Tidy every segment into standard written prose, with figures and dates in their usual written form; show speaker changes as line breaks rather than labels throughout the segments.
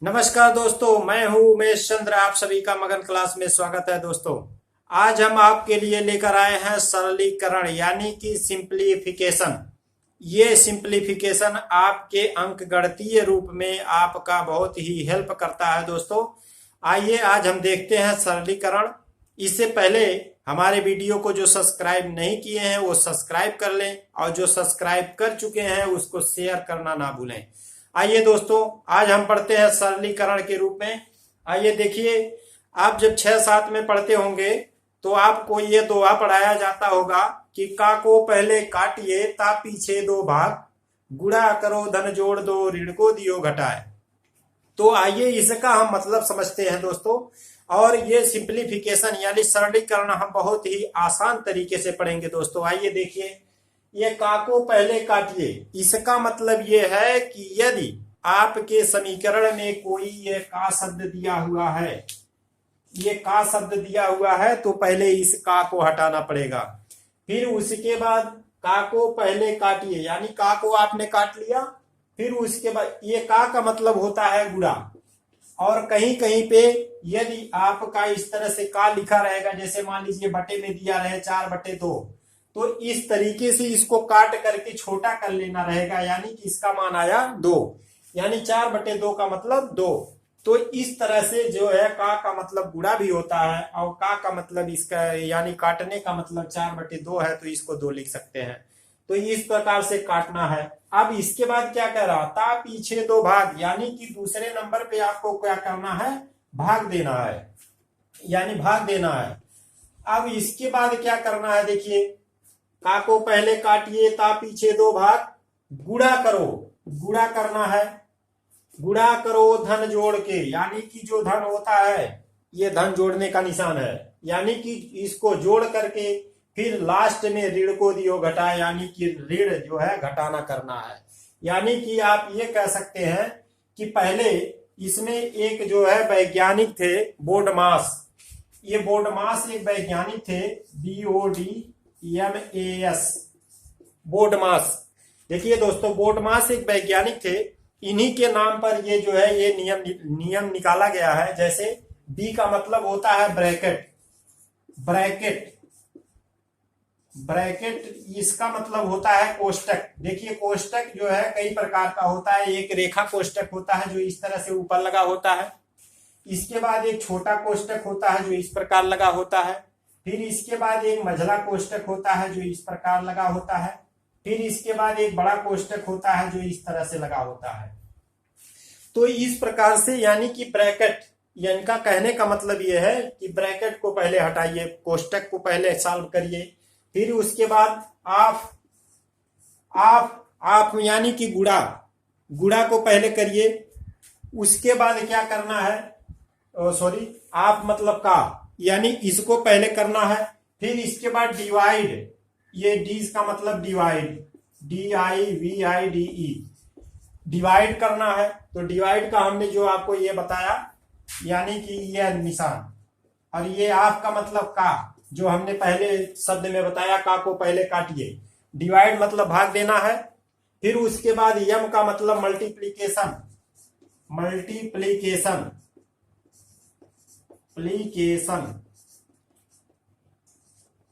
नमस्कार दोस्तों, मैं हूं उमेश चंद्र। आप सभी का मगन क्लास में स्वागत है। दोस्तों, आज हम आपके लिए लेकर आए हैं सरलीकरण यानी कि सिंप्लीफिकेशन। ये सिंप्लीफिकेशन आपके अंक गणितीय रूप में आपका बहुत ही हेल्प करता है। दोस्तों, आइए आज हम देखते हैं सरलीकरण। इससे पहले हमारे वीडियो को जो सब्सक्राइब नहीं किए हैं वो सब्सक्राइब कर लें, और जो सब्सक्राइब कर चुके हैं उसको शेयर करना ना भूलें। आइए दोस्तों, आज हम पढ़ते हैं सरलीकरण के रूप में। आइए देखिए, आप जब 6-7 में पढ़ते होंगे तो आपको ये दोहा पढ़ाया जाता होगा कि का को पहले काटिए ता पीछे दो भाग, गुणा करो धन जोड़ दो ऋण को दियो घटाए। तो आइए इसका हम मतलब समझते हैं दोस्तों। और ये सिंप्लीफिकेशन यानी सरलीकरण हम बहुत ही आसान तरीके से पढ़ेंगे दोस्तों। आइए देखिए, ये का को पहले काटिए, इसका मतलब ये है कि यदि आपके समीकरण में कोई ये का शब्द दिया हुआ है, ये का शब्द दिया हुआ है, तो पहले इस का को हटाना पड़ेगा। फिर उसके बाद का को पहले काटिए, यानी का को आपने काट लिया। फिर उसके बाद ये का मतलब होता है गुणा। और कहीं कहीं पे यदि आपका इस तरह से का लिखा रहेगा, जैसे मान लीजिए बटे में दिया रहे 4/2, तो इस तरीके से इसको काट करके छोटा कर लेना रहेगा, यानी कि इसका मान आया 2, यानी 4/2 का मतलब 2। तो इस तरह से जो है का मतलब गुणा भी होता है, और का मतलब इसका यानी काटने का मतलब 4/2 है, तो इसको 2 लिख सकते हैं। तो इस प्रकार से काटना है। अब इसके बाद क्या कह रहा था, पीछे दो भाग, यानी कि दूसरे नंबर पे आपको क्या करना है, भाग देना है, यानी भाग देना है। अब इसके बाद क्या करना है, देखिए, का को पहले काटिए ता पीछे दो भाग, गुणा करो, गुणा करना है। गुणा करो धन जोड़ के, यानी कि जो धन होता है ये धन जोड़ने का निशान है, यानी कि इसको जोड़ करके फिर लास्ट में ऋण को दियो घटाए, यानी कि ऋण जो है घटाना करना है। यानी कि आप ये कह सकते हैं कि पहले इसमें एक जो है वैज्ञानिक थे बोडमास। ये बोडमास एक वैज्ञानिक थे, BODMAS, बोडमास। देखिए दोस्तों, बोडमास एक वैज्ञानिक थे। इन्हीं के नाम पर ये जो है ये नियम निकाला गया है। जैसे बी का मतलब होता है ब्रैकेट, ब्रैकेट ब्रैकेट इसका मतलब होता है कोष्टक। देखिए, कोष्टक जो है कई प्रकार का होता है। एक रेखा कोष्टक होता है जो इस तरह से ऊपर लगा होता है। इसके बाद एक छोटा कोष्टक होता है जो इस प्रकार लगा होता है। फिर इसके बाद एक मझला कोष्टक होता है जो इस प्रकार लगा होता है। फिर इसके बाद एक बड़ा कोष्टक होता है जो इस तरह से लगा होता है। तो इस प्रकार से यानी कि ब्रैकेट, इनका कहने का मतलब यह है कि ब्रैकेट को पहले हटाइए, कोष्टक को पहले सॉल्व करिए। फिर उसके बाद आप यानी कि गुणा, गुणा को पहले करिए। उसके बाद क्या करना है, सॉरी, आप मतलब का, यानी इसको पहले करना है। फिर इसके बाद डिवाइड, ये डी का मतलब डिवाइड, DIVIDE, डिवाइड करना है। तो डिवाइड का हमने जो आपको ये बताया, यानी कि यह निशान, और ये आपका मतलब का, जो हमने पहले शब्द में बताया, का को पहले काटिए। डिवाइड मतलब भाग देना है। फिर उसके बाद यम का मतलब मल्टीप्लीकेशन, मल्टीप्लीकेशन प्लीकेशन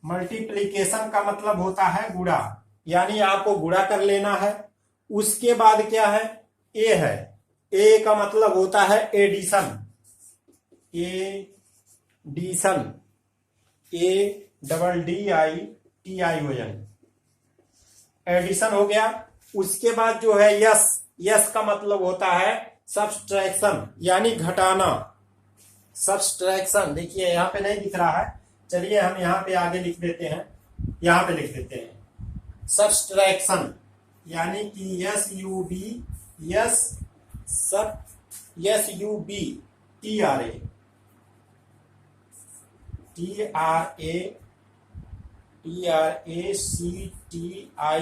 मल्टीप्लीकेशन का मतलब होता है गुणा, यानी आपको गुणा कर लेना है। उसके बाद क्या है, ए है। ए का मतलब होता है एडिशन, एडिशन, ADDITION, एडिशन हो गया। उसके बाद जो है यस, यस का मतलब होता है सब्सट्रैक्शन, यानी घटाना, सब्सट्रैक्शन। देखिए यहाँ पे नहीं दिख रहा है, चलिए हम यहाँ पे आगे लिख देते हैं, यहाँ पे लिख देते हैं सब्सट्रैक्शन, यानी कि SUB,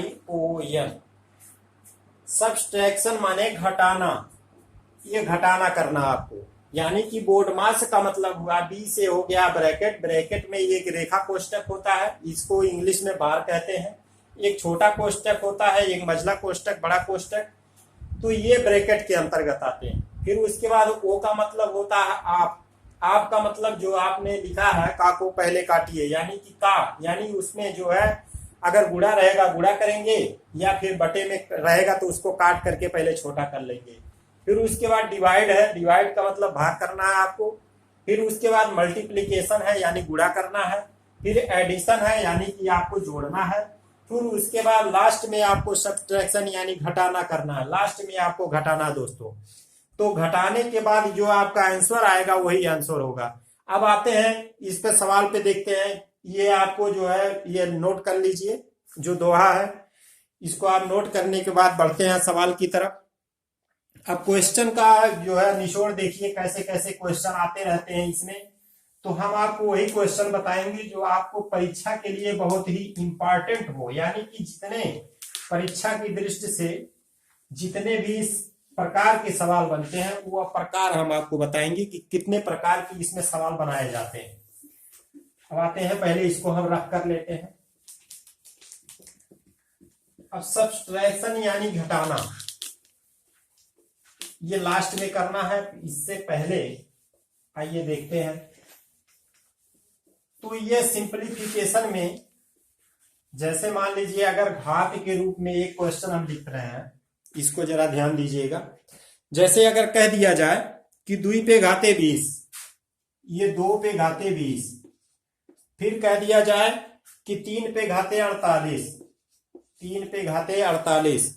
TRACTION, सब्सट्रैक्शन माने घटाना, ये घटाना करना आपको। यानी कि बोडमास का मतलब हुआ, बी से हो गया ब्रैकेट, ब्रैकेट में एक रेखा कोष्टक होता है, इसको इंग्लिश में बार कहते हैं। एक छोटा कोष्टक होता है, एक मझला कोष्टक, बड़ा कोष्टक। तो ये ब्रैकेट के अंतर्गत आते हैं। फिर उसके बाद ओ का मतलब होता है आप का मतलब जो आपने लिखा है का को पहले काटिए, यानी कि का यानी उसमें जो है अगर गुणा रहेगा गुणा करेंगे, या फिर बटे में रहेगा तो उसको काट करके पहले छोटा कर लेंगे। फिर उसके बाद डिवाइड है, डिवाइड का मतलब भाग करना है आपको। फिर उसके बाद मल्टीप्लीकेशन है यानी गुणा करना है। फिर एडिशन है यानी कि आपको जोड़ना है। फिर उसके बाद लास्ट में आपको सब्ट्रैक्शन यानी घटाना करना है, लास्ट में आपको घटाना दोस्तों। तो घटाने के बाद जो आपका आंसर आएगा वही आंसर होगा। अब आते हैं इस पे सवाल पे देखते हैं। ये आपको जो है ये नोट कर लीजिए, जो दोहा है इसको आप नोट करने के बाद बढ़ते हैं सवाल की तरफ। अब क्वेश्चन का जो है निचोड़ देखिए, कैसे कैसे क्वेश्चन आते रहते हैं इसमें। तो हम आपको वही क्वेश्चन बताएंगे जो आपको परीक्षा के लिए बहुत ही इंपॉर्टेंट हो, यानी कि जितने परीक्षा की दृष्टि से जितने भी प्रकार के सवाल बनते हैं वो प्रकार हम आपको बताएंगे कि कितने प्रकार के इसमें सवाल बनाए जाते हैं। अब आते हैं, पहले इसको हम रख कर लेते हैं। अब सब्ट्रैक्शन यानी घटाना ये लास्ट में करना है, इससे पहले आइए देखते हैं। तो ये सिंपलीफिकेशन में जैसे मान लीजिए अगर घात के रूप में एक क्वेश्चन हम लिख रहे हैं, इसको जरा ध्यान दीजिएगा। जैसे अगर कह दिया जाए कि 2 पे घाते 20, ये 2 पे घाते 20। फिर कह दिया जाए कि 3 पे घाते 48, 3 पे घाते 48।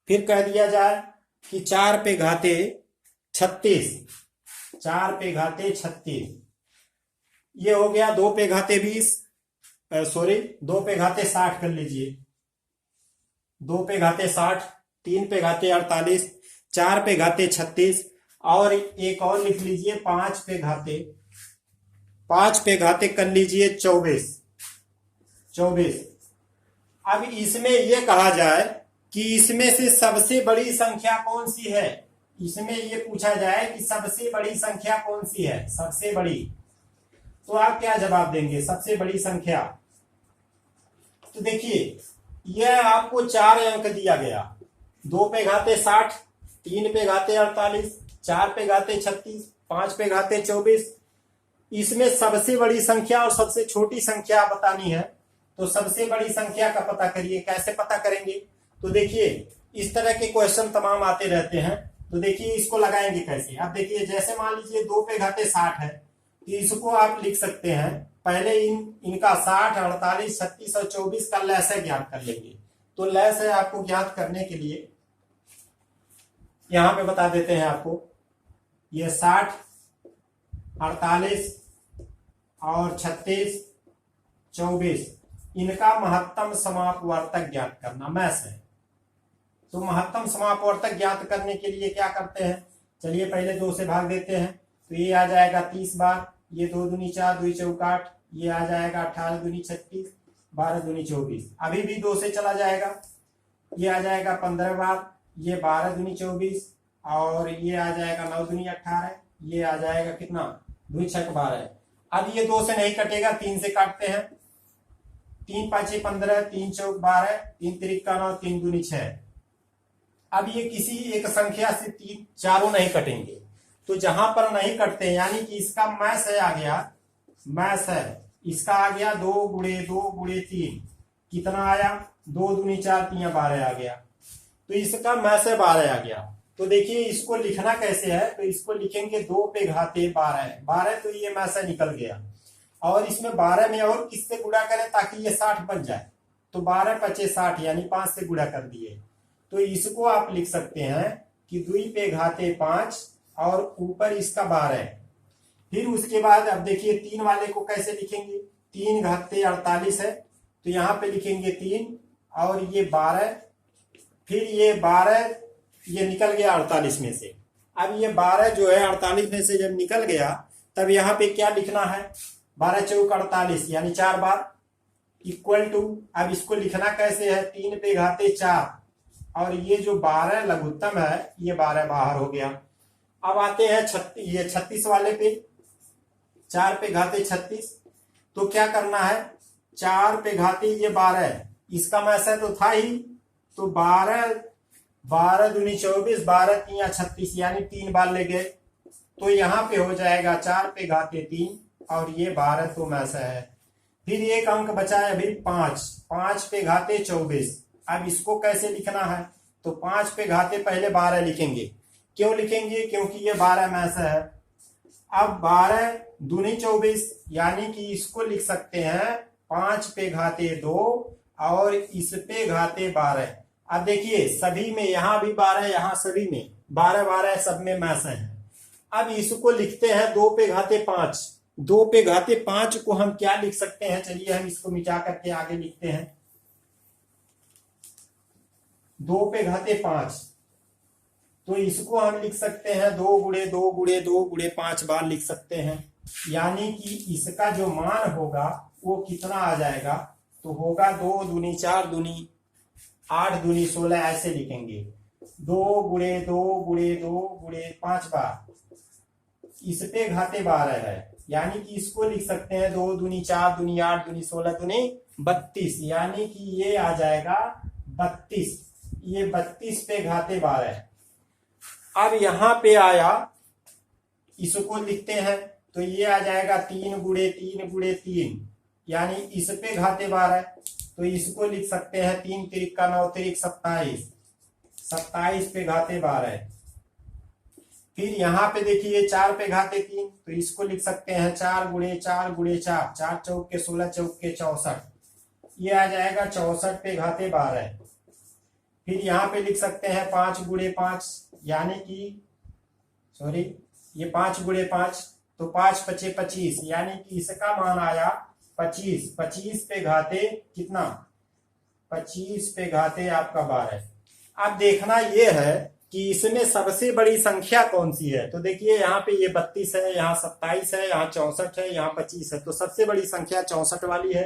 फिर कह दिया जाए कि 4 पे घाते 36, 4 पे घाते 36। ये हो गया 2 पे घाते 20, सॉरी 2 पे घाते 60 कर लीजिए, 2 पे घाते 60, 3 पे घाते 48, 4 पे घाते 36, और एक और लिख लीजिए 5 पे घाते कर लीजिए 24। अब इसमें यह कहा जाए कि इसमें से सबसे बड़ी संख्या कौन सी है, इसमें यह पूछा जाए कि सबसे बड़ी संख्या कौन सी है, सबसे बड़ी, तो आप क्या जवाब देंगे सबसे बड़ी संख्या। तो देखिए यह आपको 4 अंक दिया गया, 2 पे घाते 60, 3 पे घाते 48, 4 पे घाते 36, 5 पे घाते 24। इसमें सबसे बड़ी संख्या और सबसे छोटी संख्या बतानी है, तो सबसे बड़ी संख्या का पता करिए। कैसे पता करेंगे, तो देखिए इस तरह के क्वेश्चन तमाम आते रहते हैं। तो देखिए इसको लगाएंगे कैसे। अब देखिए जैसे मान लीजिए 2 पे घाते 60 है, तो इसको आप लिख सकते हैं पहले इनका 60, 48, 36 और 24 का लसाअ ज्ञात कर लेंगे। तो लसाअ आपको ज्ञात करने के लिए यहां पे बता देते हैं आपको, ये 60, 48 और 36, 24 इनका महत्तम समापवर्तक ज्ञात करना मैथ है। तो महत्तम समापवर्तक ज्ञात करने के लिए क्या करते हैं, चलिए पहले 2 से भाग देते हैं। तो ये आ जाएगा 30 बार, ये 2 दूनी 4, 2 चौक 8, ये आ जाएगा 18 दूनी 36, 12 दूनी 24। अभी भी 2 से चला जाएगा, ये आ जाएगा 15 बार, ये 12 दूनी 24, और ये आ जाएगा 9 दूनी 18, ये आ जाएगा कितना 2 छक 12। अब ये 2 से नहीं कटेगा, 3 से काटते हैं। 3 5 15, 3 चौक 12, 3 त्रिक 9, 3 दूनी 6। अब ये किसी एक संख्या से 3 चारों नहीं कटेंगे, तो जहां पर नहीं कटते यानी कि इसका मैथ है आ गया, मैथ है इसका आ गया 2 गुणे 2 गुणे 3, कितना आया 2 दूनी 4, 3 12 आ गया। तो इसका मैथ है 12 आ गया। तो देखिए इसको लिखना कैसे है, तो इसको लिखेंगे 2 पे घाते 12, तो ये मैथ है निकल गया। और इसमें 12 में और किससे गुणा करें ताकि ये 60 बन जाए, तो 12 पचे 60 यानी 5 से गुणा कर दिए। तो इसको आप लिख सकते हैं कि 2 पे घाते 5 और ऊपर इसका 12। फिर उसके बाद अब देखिए 3 वाले को कैसे लिखेंगे, 3 घाते 48 है, तो यहाँ पे लिखेंगे 3 और ये 12, फिर ये 12 ये निकल गया 48 में से। अब ये 12 जो है 48 में से जब निकल गया तब यहाँ पे क्या लिखना है, 12 चौक 48 यानी 4 बार, इक्वल टू, अब इसको लिखना कैसे है 3 पे घाते 4 और ये जो 12 लघुत्तम है ये 12 बाहर हो गया। अब आते हैं 36 वाले पे, 4 पे घाते 36, तो क्या करना है 4 पे घाते ये 12, इसका मैसेज तो था ही, तो 12 12 दूनी 24, 12 तिया 36, यानी 3 बार ले गए तो यहाँ पे हो जाएगा 4 पे घाते 3 और ये 12 तो में से है। फिर एक अंक बचा है अभी 5, 5 पे घाते 24। अब इसको कैसे लिखना है, तो 5 पे घाते पहले 12 लिखेंगे। क्यों लिखेंगे, क्योंकि ये 12 में से है। अब 12 दूनी 24, यानी कि इसको लिख सकते हैं 5 पे घाते 2 और इस पे घाते 12। अब देखिए सभी में, यहां भी 12, यहां सभी में 12 12 सब में मैस है। अब इसको लिखते हैं 2 पे घाते 5। 2 पे घाते 5 को हम क्या लिख सकते हैं, चलिए हम इसको मिटा करके आगे लिखते हैं। 2 पे घाते 5, तो इसको हम लिख सकते हैं 2 गुणे 2 गुणे 2 गुणे 5 बार लिख सकते हैं। यानी कि इसका जो मान होगा वो कितना आ जाएगा, तो होगा 2 दूनी 4 दूनी 8 दूनी 16, ऐसे लिखेंगे। 2 गुणे 2 गुणे 2 गुणे 5 बार, इस पे घाते 12 है, यानी कि इसको लिख सकते हैं 2 दूनी 4 दूनी 8 दूनी 16 दूनी 32, यानी कि ये आ जाएगा 32। ये 32 पे घाते 12। अब यहां पे आया, इसको लिखते हैं तो ये आ जाएगा 3 गुणे 3 गुणे 3, यानी इस पे घाते 12, तो इसको लिख सकते हैं 3 तिरिक का 9 तिरिक 27, 27 पे घाते 12। फिर यहाँ पे देखिए 4 पे घाते 3, तो इसको लिख सकते हैं 4 गुणे 4 गुणे 4, 4 चौक के 16 चौक के 64, ये आ जाएगा 64 पे घाते 12। फिर यहाँ पे लिख सकते हैं 5 गुणे 5, यानी कि सॉरी ये 5 गुणे 5, तो 5 पचे 25, यानी कि इसका मान आया 25। 25 पे घाते कितना, 25 पे घाते आपका 12। अब देखना ये है कि इसमें सबसे बड़ी संख्या कौन सी है, तो देखिए यहाँ पे ये 32 है, यहाँ 27 है, यहाँ 64 है, यहाँ 25 है, तो सबसे बड़ी संख्या 64 वाली है।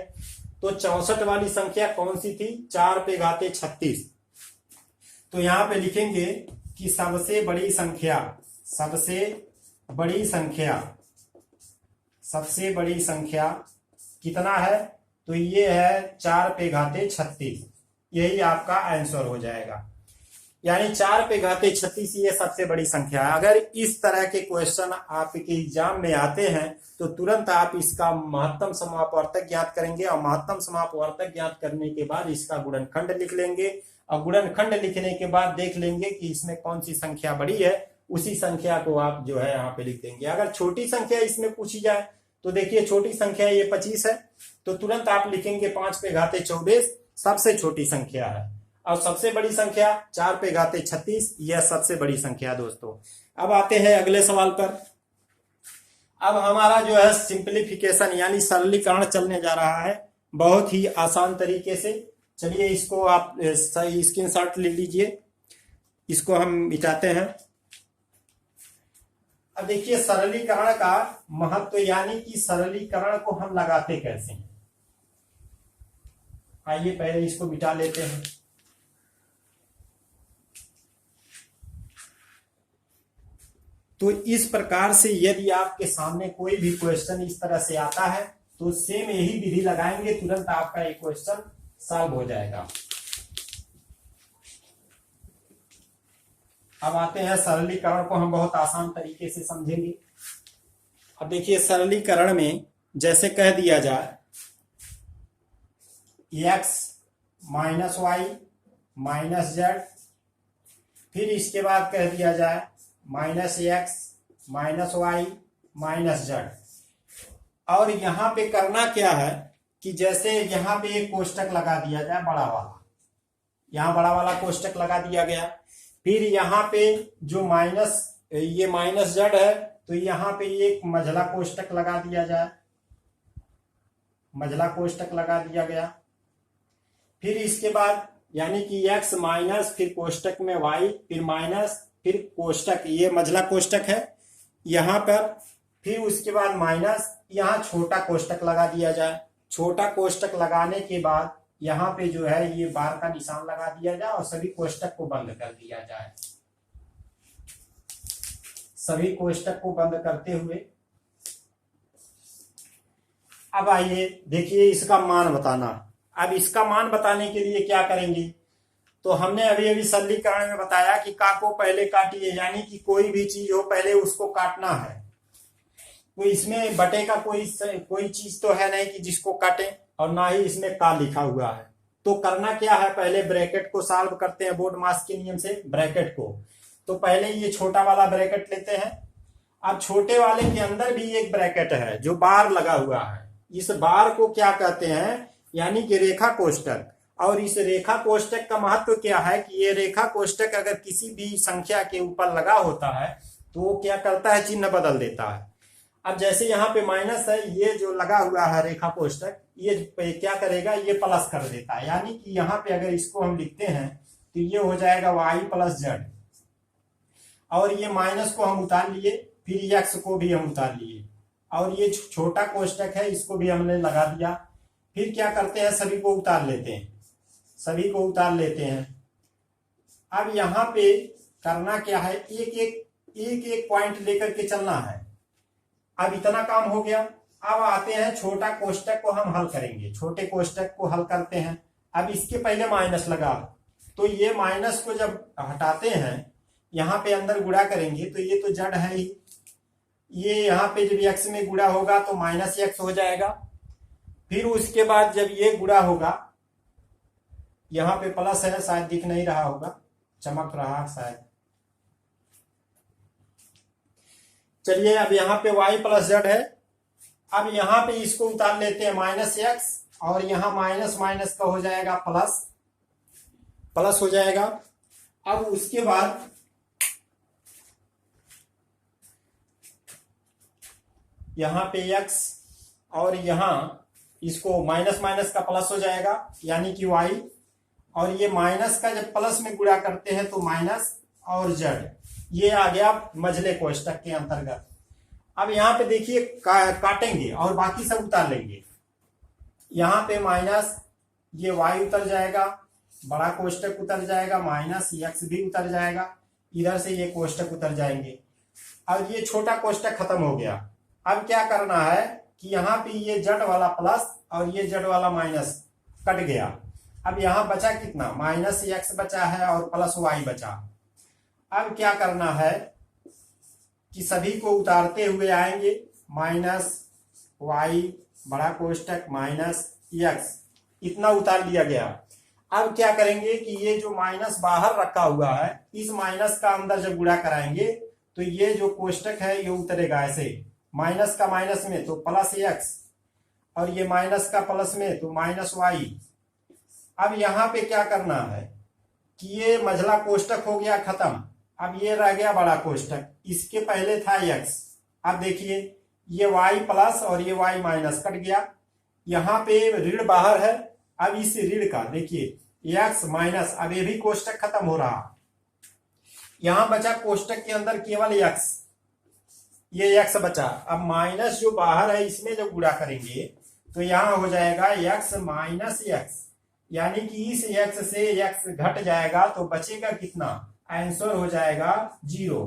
तो 64 वाली संख्या कौन सी थी, 4 पे घाते 36। तो यहाँ पे लिखेंगे कि सबसे बड़ी संख्या, सबसे बड़ी संख्या, सबसे बड़ी संख्या कितना है, तो ये है 4 पे घाते 36। यही आपका आंसर हो जाएगा, यानी 4 पे घाते 36 ये सबसे बड़ी संख्या है। अगर इस तरह के क्वेश्चन आपके एग्जाम में आते हैं तो तुरंत आप इसका महत्तम समापवर्तक ज्ञात करेंगे और महत्तम समापवर्तक ज्ञात करने के बाद इसका गुणनखंड लिख लेंगे और गुणनखंड लिखने के बाद देख लेंगे कि इसमें कौन सी संख्या बड़ी है, उसी संख्या को आप जो है यहाँ पे लिख देंगे। अगर छोटी संख्या इसमें पूछी जाए तो देखिए छोटी संख्या ये 25 है, तो तुरंत आप लिखेंगे 5 पे घाते 24 सबसे छोटी संख्या है, और सबसे बड़ी संख्या 4 पे घाते 36 यह सबसे बड़ी संख्या। दोस्तों अब आते हैं अगले सवाल पर। अब हमारा जो है सिंप्लीफिकेशन यानी सरलीकरण चलने जा रहा है बहुत ही आसान तरीके से। चलिए इसको आप सही स्क्रीनशॉट ले लीजिए, इसको हम मिटाते हैं। अब देखिए सरलीकरण का महत्व, यानी कि सरलीकरण को हम लगाते कैसे हैं। आइए पहले इसको मिटा लेते हैं। तो इस प्रकार से यदि आपके सामने कोई भी क्वेश्चन इस तरह से आता है तो सेम यही विधि लगाएंगे, तुरंत आपका एक क्वेश्चन सॉल्व हो जाएगा। अब आते हैं सरलीकरण को हम बहुत आसान तरीके से समझेंगे। अब देखिए सरलीकरण में जैसे कह दिया जाए x minus y minus z, फिर इसके बाद कह दिया जाए minus x minus y minus z. और यहाँ पे करना क्या है कि जैसे यहाँ पे एक कोष्टक लगा दिया जाए बड़ा वाला, यहाँ बड़ा वाला कोष्टक लगा दिया गया, फिर यहाँ पे जो माइनस ये माइनस जेड है तो यहाँ पे एक मझला कोष्टक लगा दिया जाए, मझला कोष्टक लगा दिया गया। फिर इसके बाद यानी कि x माइनस फिर कोष्टक में y फिर माइनस फिर कोष्टक, ये मझला कोष्टक है यहाँ पर, फिर उसके बाद माइनस, यहाँ छोटा कोष्टक लगा दिया जाए। छोटा कोष्टक लगाने के बाद यहाँ पे जो है ये बार का निशान लगा दिया जाए और सभी कोष्टक को बंद कर दिया जाए। सभी कोष्टक को बंद करते हुए अब आइए देखिए इसका मान बताना। अब इसका मान बताने के लिए क्या करेंगे, तो हमने अभी अभी सरलीकरण में बताया कि का को पहले काटिए, यानी कि कोई भी चीज हो पहले उसको काटना है। तो इसमें बटे का कोई चीज तो है नहीं कि जिसको काटे, और ना ही इसमें का लिखा हुआ है। तो करना क्या है, पहले ब्रैकेट को सॉल्व करते हैं बोर्ड मास के नियम से, ब्रैकेट को। तो पहले ये छोटा वाला ब्रैकेट लेते हैं। अब छोटे वाले के अंदर भी एक ब्रैकेट है जो बार लगा हुआ है। इस बार को क्या कहते हैं, यानी कि रेखा कोष्टक। और इस रेखा कोष्टक का महत्व क्या है कि ये रेखा कोष्टक अगर किसी भी संख्या के ऊपर लगा होता है तो वो क्या करता है, चिन्ह बदल देता है। अब जैसे यहाँ पे माइनस है, ये जो लगा हुआ है रेखा कोष्टक, ये क्या करेगा, ये प्लस कर देता है। यानी कि यहाँ पे अगर इसको हम लिखते हैं तो ये हो जाएगा y प्लस जेड, और ये माइनस को हम उतार लिए, फिर x को भी हम उतार लिए, और ये छोटा कोष्टक है इसको भी हमने लगा दिया। फिर क्या करते हैं, सभी को उतार लेते हैं, सभी को उतार लेते हैं। अब यहाँ पे करना क्या है, एक पॉइंट लेकर के चलना है। अब इतना काम हो गया। अब आते हैं छोटा कोष्टक को हम हल करेंगे, छोटे कोष्टक को हल करते हैं। अब इसके पहले माइनस लगा, तो ये माइनस को जब हटाते हैं यहाँ पे अंदर गुणा करेंगे तो ये तो जड़ है ही, ये यहाँ पे जब x में गुणा होगा तो माइनस x हो जाएगा। फिर उसके बाद जब ये गुणा होगा, यहाँ पे प्लस है, शायद दिख नहीं रहा होगा, चमक रहा शायद। चलिए अब यहाँ पे y प्लस जेड है। अब यहाँ पे इसको उतार लेते हैं माइनस एक्स, और यहाँ माइनस माइनस का हो जाएगा प्लस, प्लस हो जाएगा। अब उसके बाद यहाँ पे x, और यहाँ इसको माइनस माइनस का प्लस हो जाएगा, यानी कि y, और ये माइनस का जब प्लस में गुणा करते हैं तो माइनस और जेड, ये आ गया मझले कोष्टक के अंतर्गत। अब यहाँ पे देखिए काटेंगे और बाकी सब उतार लेंगे। यहाँ पे माइनस, ये y उतर जाएगा, बड़ा कोष्टक उतर जाएगा, माइनस x भी उतर जाएगा, इधर से ये कोष्टक उतर जाएंगे। अब ये छोटा कोष्टक खत्म हो गया। अब क्या करना है कि यहाँ पे ये जेड वाला प्लस और ये जेड वाला माइनस कट गया। अब यहाँ बचा कितना, माइनस एक्स बचा है और प्लस वाई बचा। अब क्या करना है कि सभी को उतारते हुए आएंगे, माइनस वाई बड़ा कोष्टक माइनस एक्स, इतना उतार लिया गया। अब क्या करेंगे कि ये जो माइनस बाहर रखा हुआ है, इस माइनस का अंदर जब गुणा कराएंगे तो ये जो कोष्टक है ये उतरेगा ऐसे, माइनस का माइनस में तो प्लस एक्स, और ये माइनस का प्लस में तो माइनस वाई। अब यहाँ पे क्या करना है कि ये मझला कोष्टक हो गया खत्म। अब ये रह गया बड़ा कोष्टक, इसके पहले था x। अब देखिए ये y प्लस और ये y माइनस कट गया, यहाँ पे ऋण बाहर है। अब इस ऋण का देखिए x माइनस, अब ये भी कोष्टक खत्म हो रहा, यहाँ बचा कोष्टक के अंदर केवल x, ये x बचा। अब माइनस जो बाहर है इसमें जब गुणा करेंगे तो यहाँ हो जाएगा x माइनस x, यानी कि इस x से x घट जाएगा तो बचेगा कितना, आंसर हो जाएगा 0।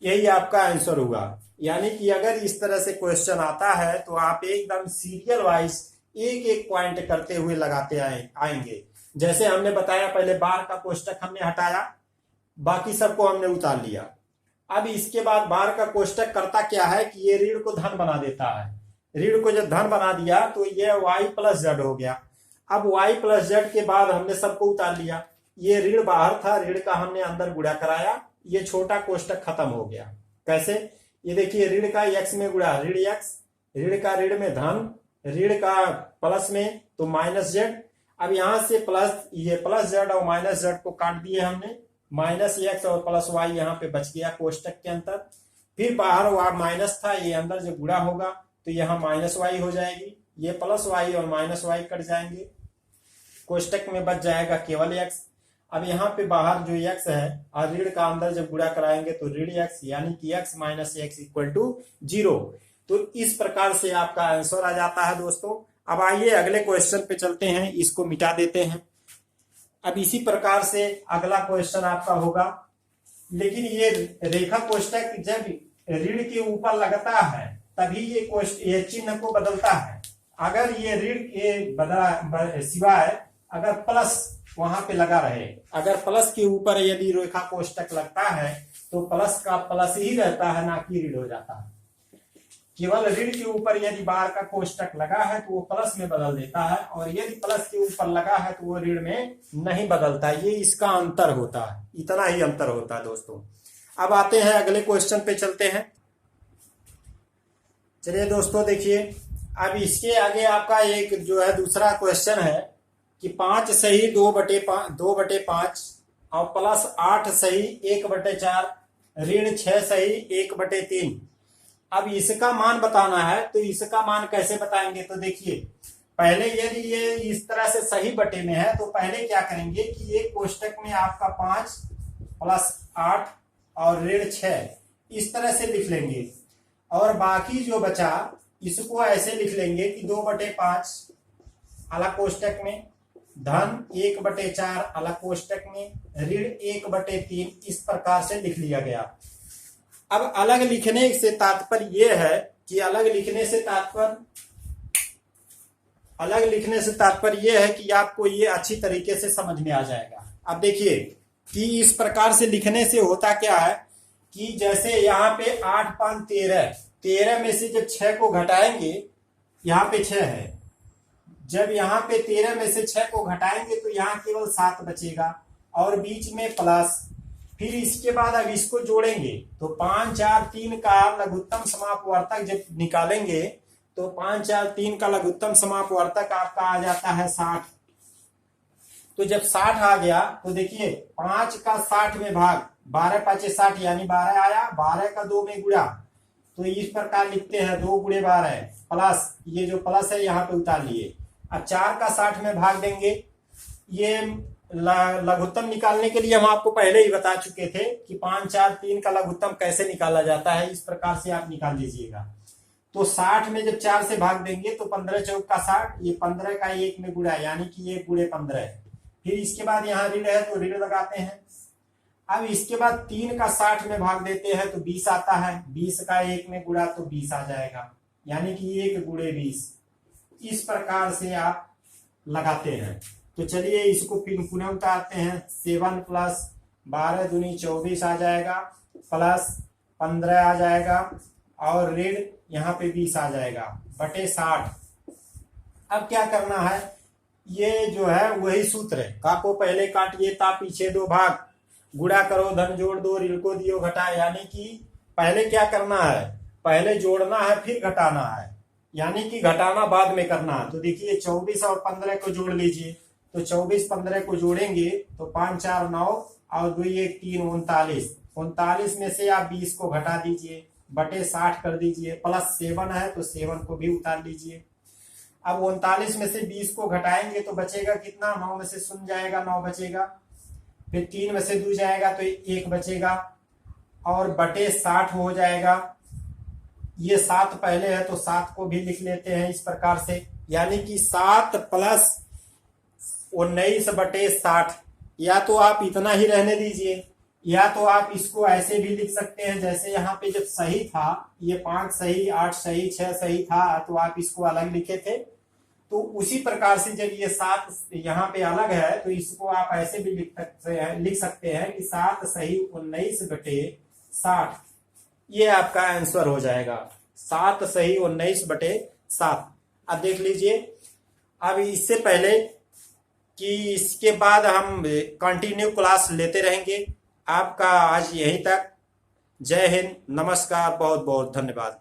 यही आपका आंसर होगा। यानी कि अगर इस तरह से क्वेश्चन आता है तो आप एकदम सीरियल वाइज एक एक पॉइंट करते हुए लगाते आएंगे। जैसे हमने बताया, पहले बार का कोष्टक हमने हटाया, बाकी सबको हमने उतार लिया। अब इसके बाद बार का कोष्टक करता क्या है कि ये ऋण को धन बना देता है। ऋण को जब धन बना दिया तो ये y प्लस जेड हो गया। अब y प्लस जेड के बाद हमने सबको उतार लिया, ये ऋण बाहर था, ऋण का हमने अंदर गुणा कराया, ये छोटा कोष्टक खत्म हो गया। कैसे, ये देखिए ऋण का x में गुणा ऋण x, ऋण का ऋण में धन, ऋण का प्लस में तो माइनस जेड। अब यहां से प्लस, ये प्लस जेड और माइनस जेड को काट दिए हमने, माइनस एक्स और प्लस वाई यहाँ पे बच गया कोष्टक के अंदर। फिर बाहर माइनस था, ये अंदर जब गुणा होगा तो यहाँ माइनस वाई हो जाएगी, ये प्लस वाई और माइनस वाई कट जाएंगे, कोष्टक में बच जाएगा केवल x। अब यहाँ पे बाहर जो x है और ऋण का अंदर जब गुणा कराएंगे तो ऋण x, यानी कि x minus x equal to 0। तो इस प्रकार से आपका आंसर आ जाता है दोस्तों। अब आइए अगले क्वेश्चन पे चलते हैं, इसको मिटा देते हैं। अब इसी प्रकार से अगला क्वेश्चन आपका होगा, लेकिन ये रेखा कोष्टक जब ऋण के ऊपर लगता है तभी ये चिन्ह को बदलता है। अगर ये ऋण के सिवाय अगर प्लस वहां पे लगा रहे, अगर प्लस के ऊपर यदि रेखा कोष्टक लगता है तो प्लस का प्लस ही रहता है, ना कि ऋण हो जाता है। केवल ऋण के ऊपर यदि बार का कोष्टक लगा है तो वो प्लस में बदल देता है, और यदि प्लस के ऊपर लगा है तो वो ऋण में नहीं बदलता। ये इसका अंतर होता है, इतना ही अंतर होता है दोस्तों। अब आते हैं अगले क्वेश्चन पे चलते हैं। चलिए दोस्तों देखिए, अब इसके आगे आपका एक जो है दूसरा क्वेश्चन है कि 5 सही 2/5 और प्लस 8 सही 1/4 ऋण 6 सही 1/3। अब इसका मान बताना है, तो इसका मान कैसे बताएंगे? तो देखिए, पहले यदि ये इस तरह से सही बटे में है तो पहले क्या करेंगे कि ये कोष्टक में आपका 5 प्लस 8 और ऋण 6 इस तरह से लिख लेंगे, और बाकी जो बचा इसको ऐसे लिख लेंगे कि 2/5 अलग कोष्टक में, धन 1/4 अलग कोष्टक में, ऋण 1/3 इस प्रकार से लिख लिया गया। अब अलग लिखने से तात्पर्य यह है कि अलग लिखने से तात्पर्य यह है कि आपको ये अच्छी तरीके से समझ में आ जाएगा। अब देखिए कि इस प्रकार से लिखने से होता क्या है कि जैसे यहाँ पे 8 5 13 में से जब 6 को घटाएंगे, यहाँ पे 6 है, जब यहाँ पे 13 में से 6 को घटाएंगे तो यहाँ केवल 7 बचेगा, और बीच में प्लस। फिर इसके बाद अब इसको जोड़ेंगे तो 5 4 3 का लघुत्तम समापवर्तक जब निकालेंगे तो 5 4 3 का लघुत्तम समापवर्तक आपका आ जाता है 60। तो जब 60 आ गया तो देखिए 5 का 60 में भाग, 12 5 60 यानी 12 आया, 12 का 2 में गुणा, तो इस प्रकार लिखते हैं 2 × 12 प्लस, ये जो प्लस है यहाँ पे उतार लिए। अब 4 का 60 में भाग देंगे, ये लघुत्तम निकालने के लिए हम आपको पहले ही बता चुके थे कि 5 4 3 का लघुत्तम कैसे निकाला जाता है, इस प्रकार से आप निकाल लीजिएगा। तो 60 में जब 4 से भाग देंगे तो 15 चौक का 60, ये 15 का 1 में गुणा, यानी कि 1 × 15। फिर इसके बाद यहाँ ऋण है तो ऋण लगाते हैं। अब इसके बाद 3 का 60 में भाग देते हैं तो 20 आता है, 20 का 1 में गुणा तो 20 आ जाएगा, यानी कि 1 × 20। इस प्रकार से आप लगाते हैं। तो चलिए इसको फिर पुनः उतारते हैं। 7 प्लस 12 दूनी 24 आ जाएगा, प्लस 15 आ जाएगा, और ऋण यहाँ पे 20 आ जाएगा बटे 60। अब क्या करना है, ये जो है वही सूत्र है, का को पहले काटिए ता पीछे 2 भाग, गुणा करो धन जोड़ दो, ऋण को दियो घटा, यानी कि पहले क्या करना है, पहले जोड़ना है फिर घटाना है, यानी कि घटाना बाद में करना है। तो देखिए 24 और 15 को जोड़ लीजिए, तो 24 15 को जोड़ेंगे तो 5 4 9 और 2 1 3 39। 39 में से आप 20 को घटा दीजिए, बटे 60 कर दीजिए, प्लस 7 है तो 7 को भी उतार लीजिए। अब 39 में से 20 को घटाएंगे तो बचेगा कितना, 9 में से शून्य जाएगा, 9 बचेगा, फिर 3 में से 2 जाएगा तो 1 बचेगा, और बटे 60 हो जाएगा। ये 7 पहले है तो 7 को भी लिख लेते हैं इस प्रकार से, यानी कि 7 प्लस 19/60। या तो आप इतना ही रहने दीजिए, या तो आप इसको ऐसे भी लिख सकते हैं, जैसे यहाँ पे जब सही था, ये 5 सही 8 सही 6 सही था तो आप इसको अलग लिखे थे, तो उसी प्रकार से जब ये 7 यहाँ पे अलग है तो इसको आप ऐसे भी लिख सकते हैं कि 7 सही 19/60। ये आपका आंसर हो जाएगा, 7 सही 19/7। अब देख लीजिए, अब इससे पहले कि इसके बाद हम कंटिन्यू क्लास लेते रहेंगे। आपका आज यहीं तक। जय हिंद, नमस्कार, बहुत बहुत धन्यवाद।